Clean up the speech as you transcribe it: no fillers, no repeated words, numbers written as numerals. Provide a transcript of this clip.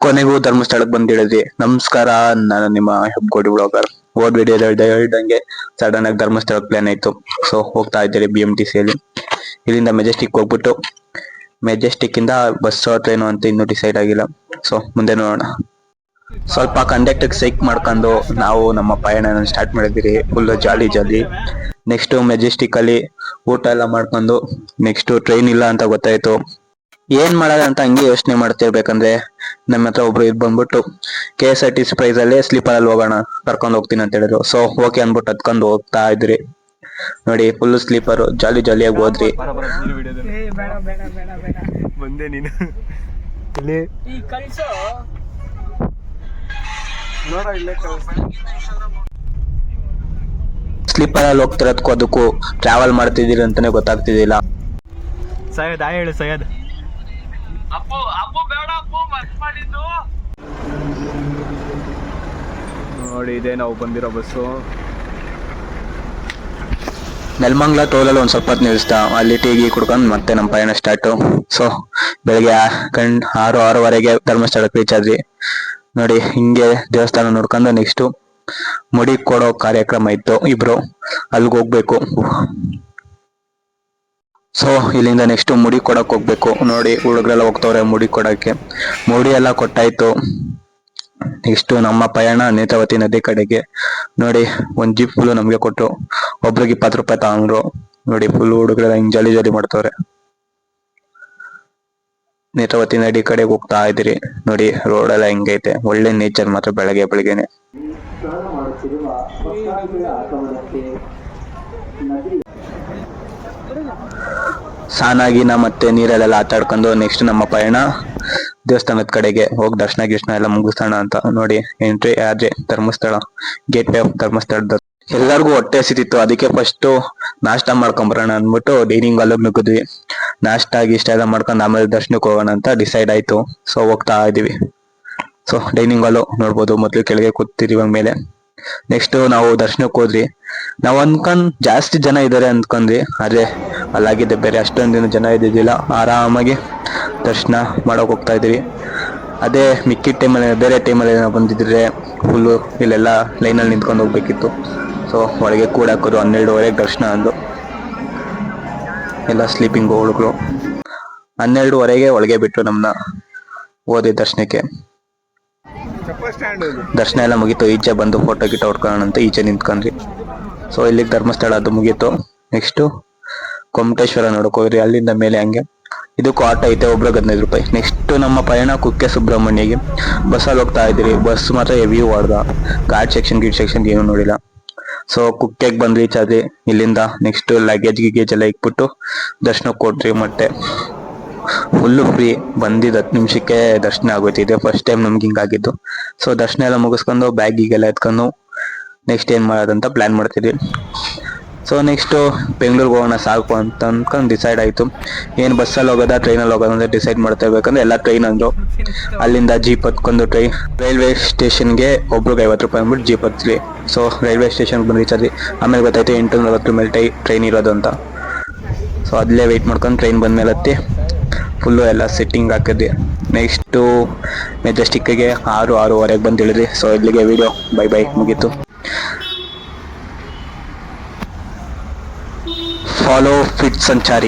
ಕೊನೆಗೂ ಧರ್ಮಸ್ಥಳಕ್ಕೆ ಬಂದಿಳಿದ್ವಿ. ನಮಸ್ಕಾರ, ನಾನು ನಿಮ್ಮ ಹೆಬ್ಗೋಡಿ ಬ್ಲಾಗರ್. ವಿಡಿಯೋದಲ್ಲಿ ಹೇಳ್ದಂಗೆ ಸಡನ್ ಆಗಿ ಧರ್ಮಸ್ಥಳಕ್ಕೆ ಪ್ಲಾನ್ ಆಯ್ತು. ಸೊ ಹೋಗ್ತಾ ಇದ್ದೀರಿ BMTC ಅಲ್ಲಿ. ಇಲ್ಲಿಂದ ಮೆಜೆಸ್ಟಿಕ್ ಹೋಗ್ಬಿಟ್ಟು ಮೆಜೆಸ್ಟಿಕ್ ಇಂದ ಬಸ್ ಟ್ರೈನು ಅಂತ ಇನ್ನೂ ಡಿಸೈಡ್ ಆಗಿಲ್ಲ. ಸೊ ಮುಂದೆ ನೋಡೋಣ. ಸ್ವಲ್ಪ ಕಂಡಕ್ಟರ್ ಸೈಕ್ ಮಾಡ್ಕೊಂಡು ನಾವು ನಮ್ಮ ಪಯಣ ಸ್ಟಾರ್ಟ್ ಮಾಡಿದಿರಿ. Full jolly. ನೆಕ್ಸ್ಟ್ ಮೆಜೆಸ್ಟಿಕ್ ಅಲ್ಲಿ ಊಟ ಎಲ್ಲ ಮಾಡ್ಕೊಂಡು ನೆಕ್ಸ್ಟ್ ಟ್ರೈನ್ ಇಲ್ಲ ಅಂತ ಗೊತ್ತಾಯ್ತು. ಏನ್ ಮಾಡೋದ ಅಂತ ಹಂಗೆ ಯೋಚನೆ ಮಾಡ್ತಿರ್ಬೇಕಂದ್ರೆ ನಮ್ಮ ಹತ್ರ ಒಬ್ರು ಬಂದ್ಬಿಟ್ಟು KSRTC ಪ್ರೈಸ್ ಅಲ್ಲಿ ಸ್ಲೀಪರ್ ಅಲ್ಲಿ ಹೋಗೋಣ, ಕರ್ಕೊಂಡು ಹೋಗ್ತೀನಿ ಅಂತ ಹೇಳಿದ್ರು. ಸೊ ಓಕೆ ಅನ್ಬಿಟ್ಟು ಹತ್ಕೊಂಡು ಹೋಗ್ತಾ ಇದ್ರಿ. ನೋಡಿ ಫುಲ್ ಸ್ಲೀಪರ್, ಜಾಲಿಯಾಗಿ ಹೋದ್ರಿ. ಸ್ಲೀಪರ್ ಅಲ್ಲಿ ಹೋಗ್ತಿರೋದಕ್ಕೂ ಅದಕ್ಕೂ ಟ್ರಾವೆಲ್ ಮಾಡ್ತಿದ್ದೀರಿ ಅಂತಾನೆ ಗೊತ್ತಾಗ್ತಿದ್ದಿಲ್ಲ. ಸೈಯದ್ ಹೇಳು ಸೈಯದ್. ನೋಡಿ ಇದೇ ನಾವು ಬಂದಿರೋ ಬಸ್ಸು. ನೆಲಮಂಗಲ ಟೋಲಲ್ಲಿ ಒಂದ್ ಸ್ವಲ್ಪ ಹೊತ್ತು ನಿಲ್ಲಿಸ್ತಾ, ಅಲ್ಲಿ ಟೀ ಕುಡ್ಕೊಂಡು ಮತ್ತೆ ನಮ್ಮ ಪಯಣ ಸ್ಟಾರ್ಟ್. ಸೊ ಬೆಳಗ್ಗೆ 6:06ವರೆಗೆ ಧರ್ಮಸ್ಥಳಕ್ಕೆ ರೀಚ್ ಆದ್ವಿ. ನೋಡಿ ಹಿಂಗೆ ದೇವಸ್ಥಾನ ನೋಡ್ಕೊಂಡು ನೆಕ್ಸ್ಟ್ ಮುಡಿ ಕೊಡೋ ಕಾರ್ಯಕ್ರಮ ಇತ್ತು, ಇಬ್ರು ಅಲ್ಲಿಗೆ ಹೋಗ್ಬೇಕು. ಸೊ ಇಲ್ಲಿಂದ ನೆಕ್ಸ್ಟ್ ಮುಡಿ ಕೊಡಕ್ ಹೋಗ್ಬೇಕು. ನೋಡಿ ಹುಡುಗರೆಲ್ಲ ಹೋಗ್ತವ್ರೆ ಮುಡಿ ಕೊಡಕ್ಕೆ. ಮುಡಿ ಎಲ್ಲ ಕೊಟ್ಟಾಯ್ತು. ನೆಕ್ಸ್ಟ್ ನಮ್ಮ ಪಯಣ ನೇತ್ರಾವತಿ ನದಿ ಕಡೆಗೆ. ನೋಡಿ ಒಂದ್ ಜೀಪ್ ಫುಲ್ ನಮ್ಗೆ ಕೊಟ್ರು, ಒಬ್ರಿಗೆ 20 ರೂಪಾಯಿ ತಗೊಂಡ್ರು. ನೋಡಿ ಫುಲ್ ಹುಡುಗರೆಲ್ಲ ಹಿಂಗ್ ಜಾಲಿ ಮಾಡ್ತವ್ರೆ. ನೇತ್ರಾವತಿ ನದಿ ಕಡೆಗೆ ಹೋಗ್ತಾ ಇದ್ದೀರಿ. ನೋಡಿ ರೋಡ್ ಎಲ್ಲ ಹೆಂಗೈತೆ, ಒಳ್ಳೆ ನೇಚರ್ ಮಾತ್ರ ಬೆಳಗ್ಗೆನೆ. ಸಾನಾಗಿನ ಮತ್ತೆ ನೀರಲ್ಲೆಲ್ಲ ಆಟಾಡ್ಕೊಂಡು ನೆಕ್ಸ್ಟ್ ನಮ್ಮ ಪಯಣ ದೇವಸ್ಥಾನದ ಕಡೆಗೆ ಹೋಗಿ ದರ್ಶನ ಎಲ್ಲ ಮುಗಿಸೋಣ ಅಂತ. ನೋಡಿ ಎಂಟ್ರಿ ಆದ್ರೆ ಧರ್ಮಸ್ಥಳ, ಗೇಟ್ ವೇ ಆಫ್ ಧರ್ಮಸ್ಥಳದ. ಎಲ್ಲರಿಗೂ ಹೊಟ್ಟೆ ಹಸಿತಿತ್ತು, ಅದಕ್ಕೆ ಫಸ್ಟ್ ನಾಷ್ಟ ಮಾಡ್ಕೊಂಬರೋಣ ಅಂದ್ಬಿಟ್ಟು ಡೈನಿಂಗ್ ಹಾಲ್ ನುಗ್ಗಿದ್ವಿ. ನಾಷ್ಟ ಇಷ್ಟ ಎಲ್ಲ ಮಾಡ್ಕೊಂಡು ಆಮೇಲೆ ದರ್ಶನಕ್ಕೆ ಹೋಗೋಣ ಅಂತ ಡಿಸೈಡ್ ಆಯ್ತು. ಸೊ ಹೋಗ್ತಾ ಇದೀವಿ. ಸೊ ಡೈನಿಂಗ್ ಹಾಲು ನೋಡ್ಬೋದು, ಮೊದ್ಲು ಕೆಳಗೆ ಕೂತಿದೀವಿ ಮೇಲೆ. ನೆಕ್ಸ್ಟ್ ನಾವು ದರ್ಶನಕ್ಕೆ ಹೋದ್ವಿ. ನಾವ್ ಜಾಸ್ತಿ ಜನ ಇದಾರೆ ಅಂದ್ಕೊಂಡ್ವಿ, ಆದ್ರೆ ಅಲ್ಲಾಗಿದ್ದೆ ಬೇರೆ, ಅಷ್ಟೊಂದಿನ ಜನ ಇದ್ದಿದ್ದಿಲ್ಲ. ಆರಾಮಾಗಿ ದರ್ಶನ ಮಾಡೋಕೆ ಹೋಗ್ತಾ ಇದೀವಿ. ಅದೇ ಮಿಕ್ಕಿದ ಟೈಮಲ್ಲಿ, ಬೇರೆ ಟೈಮಲ್ಲಿ ಏನೋ ಬಂದಿದ್ರೆ ಫುಲ್ಲು ಇಲ್ಲೆಲ್ಲ ಲೈನಲ್ಲಿ ನಿಂತ್ಕೊಂಡು ಹೋಗ್ಬೇಕಿತ್ತು. ಸೊ ಒಳಗೆ ಕೂಡ ಹಾಕೋದು 12:30 ದರ್ಶನ ಅಂದು. ಎಲ್ಲ ಸ್ಲೀಪಿಂಗ್ ಹುಡುಗರು. 12:30 ಒಳಗೆ ಬಿಟ್ಟು ನಮ್ಮನ್ನ ಓದಿ ದರ್ಶನಕ್ಕೆ. ದರ್ಶನ ಎಲ್ಲ ಮುಗೀತು. ಈಚೆ ಬಂದು ಫೋಟೋ ಗಿಟ ಹೊಡ್ಕೊಳ್ಳೋಣ ಅಂತ ಈಚೆ ನಿಂತ್ಕೊಂಡ್ರಿ. ಸೊ ಇಲ್ಲಿಗೆ ಧರ್ಮಸ್ಥಳ ಅದು ಮುಗೀತು. ನೆಕ್ಸ್ಟ್ ಗೊಮ್ಮಟೇಶ್ವರ ನೋಡಕ್ ಹೋಗ್ರಿ. ಅಲ್ಲಿಂದ ಮೇಲೆ ಹಂಗೆ ಇದಕ್ಕೂ ಆಟೋ ಐತೆ, ಒಬ್ರಿಗೆ 15 ರೂಪಾಯಿ. ನೆಕ್ಸ್ಟ್ ನಮ್ಮ ಪಯಣ ಕುಕ್ಕೆ ಸುಬ್ರಹ್ಮಣ್ಯಗೆ. ಬಸ್ಸಲ್ಲಿ ಹೋಗ್ತಾ ಇದ್ದೀರಿ. ಬಸ್ ಮಾತ್ರ ಹೆವಿ ಹೊಡ್ದ, ಘಾಟ್ ಸೆಕ್ಷನ್ ಏನು ನೋಡಿಲ್ಲ. ಸೊ ಕುಕ್ಕೆಗೆ ಬಂದು ರೀಚ್ ಆದ್ರಿ. ಇಲ್ಲಿಂದ ನೆಕ್ಸ್ಟ್ ಲಗೇಜ್ ಎಲ್ಲ ಇಕ್ಬಿಟ್ಟು ದರ್ಶನಕ್ಕೆ ಕೊಟ್ರಿ. ಮತ್ತೆ ಫುಲ್ಲು ಫ್ರೀ. ಬಂದಿದ್ದು 10 ನಿಮಿಷಕ್ಕೆ ದರ್ಶನ ಆಗೋಯ್ತು. ಇದೆ ಫಸ್ಟ್ ಟೈಮ್ ನಮ್ಗೆ ಹಿಂಗಾಗಿದ್ದು. ಸೊ ದರ್ಶನ ಎಲ್ಲ ಮುಗಿಸ್ಕೊಂಡು ಬ್ಯಾಗಿಗೆಲ್ಲ ಎತ್ಕೊಂಡು ನೆಕ್ಸ್ಟ್ ಏನ್ ಮಾಡೋದಂತ ಪ್ಲಾನ್ ಮಾಡ್ತಿದ್ವಿ. ಸೊ ನೆಕ್ಸ್ಟ್ ಬೆಂಗಳೂರಿಗೆ ಹೋಗೋಣ ಸಾಕು ಅಂತ ಅನ್ಕೊಂಡು ಡಿಸೈಡ್ ಆಯ್ತು. ಏನ್ ಬಸ್ಸಲ್ಲಿ ಹೋಗೋದಾ ಟ್ರೈನಲ್ಲಿ ಹೋಗೋದ ಅಂತ ಡಿಸೈಡ್ ಮಾಡ್ತಾ ಇರ್ಬೇಕಂದ್ರೆ ಎಲ್ಲ ಟ್ರೈನ್ ಅಂದ್ರು. ಅಲ್ಲಿಂದ ಜೀಪ್ ಹತ್ಕೊಂಡು ರೈಲ್ವೆ ಸ್ಟೇಷನ್ಗೆ ಒಬ್ರಿಗೆ 50 ರೂಪಾಯಿ ಅಂದ್ಬಿಟ್ಟು ಜೀಪ್ ಹತ್ಲಿ. ಸೊ ರೈಲ್ವೆ ಸ್ಟೇಷನ್ ಬಂದು ರೀಚ್ ಆದ್ವಿ. ಆಮೇಲೆ ಗೊತ್ತಾಯ್ತು 840 ಮೇಲೆ ಟ್ರೈನ್ ಇರೋದು ಅಂತ. ಸೊ ಅಲ್ಲೇ ವೆಯ್ಟ್ ಮಾಡ್ಕೊಂಡು ಟ್ರೈನ್ ಬಂದ್ಮೇಲೆ ಹತ್ತಿ ಫುಲ್ಲು ಎಲ್ಲ ಸೆಟ್ಟಿಂಗ್ ಹಾಕಿದ್ವಿ. ನೆಕ್ಸ್ಟು ಮೆಜೆಸ್ಟಿಕ್ಗೆ 6:06ವರೆಗೆ ಬಂದು ಇಳಿದ್ವಿ. ಸೊ ಇಲ್ಲಿಗೆ ವಿಡಿಯೋ ಬೈ ಮುಗೀತು. ಫಾಲೋ ಫಿಟ್ ಸಂಚಾರಿ.